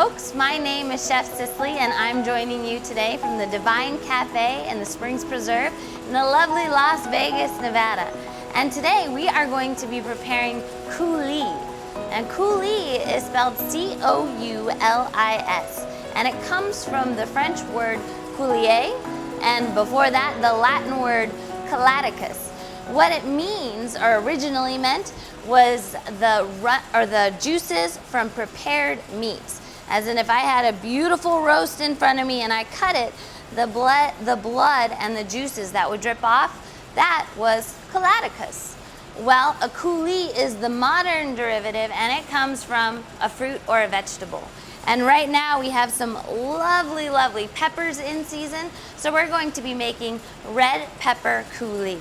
folks, my name is Chef Cicely and I'm joining you today from the Divine Cafe in the Springs Preserve in the lovely Las Vegas, Nevada. And today we are going to be preparing coulis. And coulis is spelled C-O-U-L-I-S. And it comes from the French word coulier, and before that the Latin word calaticus. What it means, or originally meant, was the juices from prepared meats. As in, if I had a beautiful roast in front of me and I cut it, the blood and the juices that would drip off, that was calaticus. Well, a coulis is the modern derivative, and it comes from a fruit or a vegetable. And right now we have some lovely, lovely peppers in season, so we're going to be making red pepper coulis.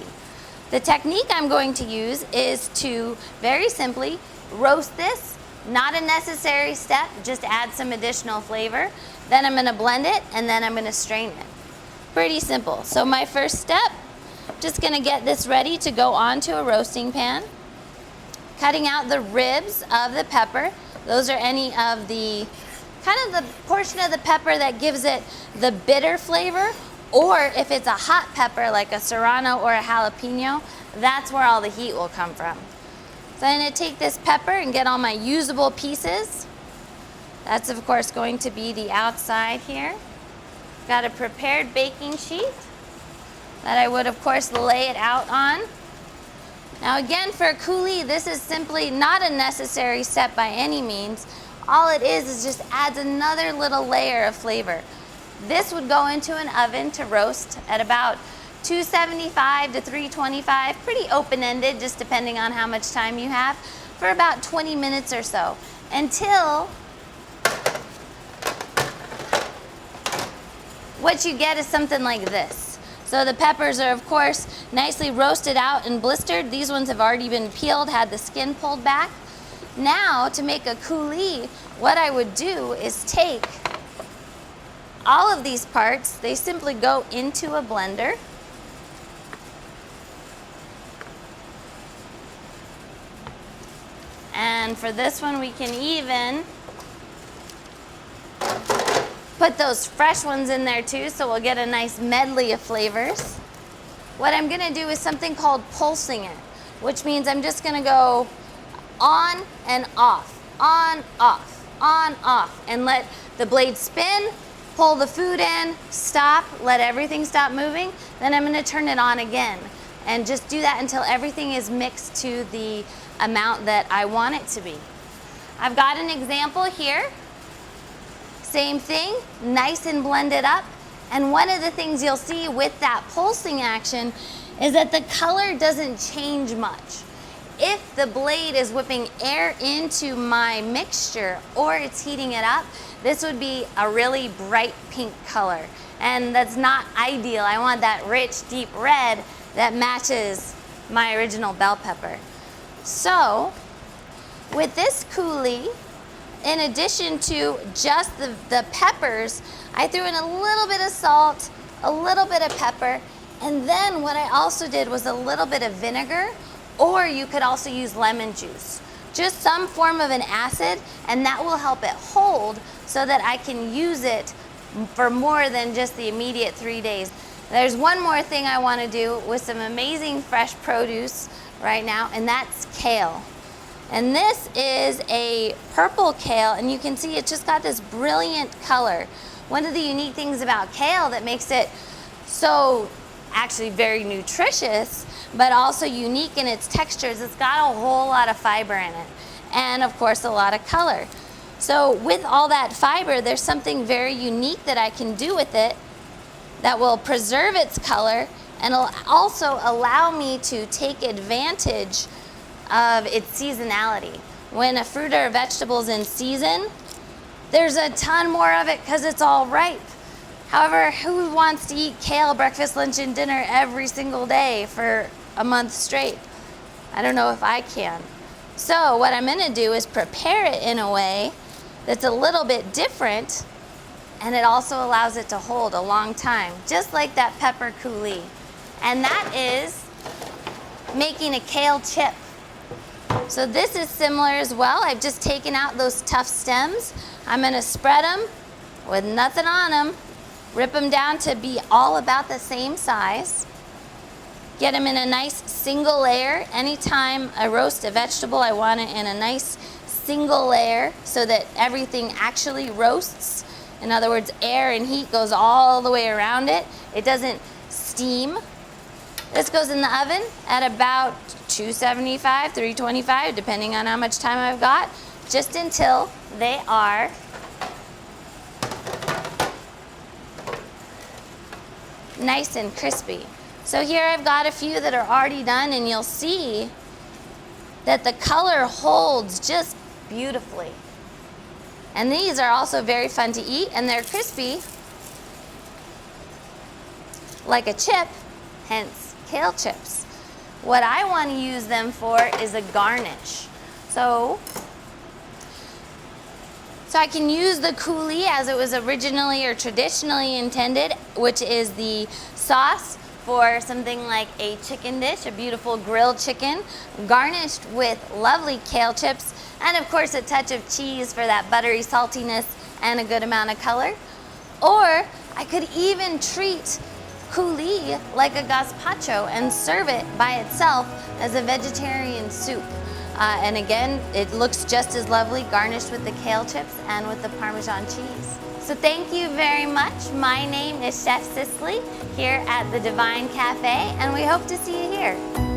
The technique I'm going to use is to very simply roast this. Not a necessary step, just add some additional flavor. Then I'm gonna blend it, and then I'm gonna strain it. Pretty simple. So my first step, just gonna get this ready to go onto a roasting pan. Cutting out the ribs of the pepper. Those are any of the, kind of the portion of the pepper that gives it the bitter flavor, or if it's a hot pepper like a serrano or a jalapeno, that's where all the heat will come from. So I'm gonna take this pepper and get all my usable pieces. That's of course going to be the outside here. Got a prepared baking sheet that I would of course lay it out on. Now again, for a coulis, this is simply not a necessary step by any means. All it is just adds another little layer of flavor. This would go into an oven to roast at about 275 to 325, pretty open-ended, just depending on how much time you have, for about 20 minutes or so, until what you get is something like this. So the peppers are of course nicely roasted out and blistered. These ones have already been peeled, had the skin pulled back. Now to make a coulis, what I would do is take all of these parts, they simply go into a blender. And for this one, we can even put those fresh ones in there too, so we'll get a nice medley of flavors. What I'm gonna do is something called pulsing it, which means I'm just gonna go on and off, on, off, on, off, and let the blade spin, pull the food in, stop, let everything stop moving, then I'm gonna turn it on again. And just do that until everything is mixed to the amount that I want it to be. I've got an example here. Same thing, nice and blended up. And one of the things you'll see with that pulsing action is that the color doesn't change much. If the blade is whipping air into my mixture or it's heating it up, this would be a really bright pink color. And that's not ideal. I want that rich, deep red that matches my original bell pepper. So, with this coulis, in addition to just the peppers, I threw in a little bit of salt, a little bit of pepper, and then what I also did was a little bit of vinegar, or you could also use lemon juice. Just some form of an acid, and that will help it hold so that I can use it for more than just the immediate 3 days. There's one more thing I want to do with some amazing fresh produce right now, and that's kale. And this is a purple kale, and you can see it just got this brilliant color. One of the unique things about kale that makes it so actually very nutritious, but also unique in its textures, it's got a whole lot of fiber in it, and of course a lot of color. So with all that fiber, there's something very unique that I can do with it that will preserve its color and also allow me to take advantage of its seasonality. When a fruit or a vegetable is in season, there's a ton more of it because it's all ripe. However, who wants to eat kale breakfast, lunch, and dinner every single day for a month straight? I don't know if I can. So what I'm gonna do is prepare it in a way that's a little bit different, and it also allows it to hold a long time, just like that pepper coulis. And that is making a kale chip. So this is similar as well. I've just taken out those tough stems, I'm gonna spread them with nothing on them, rip them down to be all about the same size. Get them in a nice single layer. Anytime I roast a vegetable, I want it in a nice single layer so that everything actually roasts. In other words, air and heat goes all the way around it. It doesn't steam. This goes in the oven at about 275, 325, depending on how much time I've got, just until they are nice and crispy. So here I've got a few that are already done, and you'll see that the color holds just beautifully. And these are also very fun to eat, and they're crispy like a chip, hence kale chips. What I want to use them for is a garnish. So I can use the coulis as it was originally or traditionally intended, which is the sauce for something like a chicken dish, a beautiful grilled chicken, garnished with lovely kale chips, and of course a touch of cheese for that buttery saltiness and a good amount of color. Or I could even treat coulis like a gazpacho and serve it by itself as a vegetarian soup. And again, it looks just as lovely garnished with the kale chips and with the Parmesan cheese. So thank you very much. My name is Chef Cicely here at the Divine Cafe, and we hope to see you here.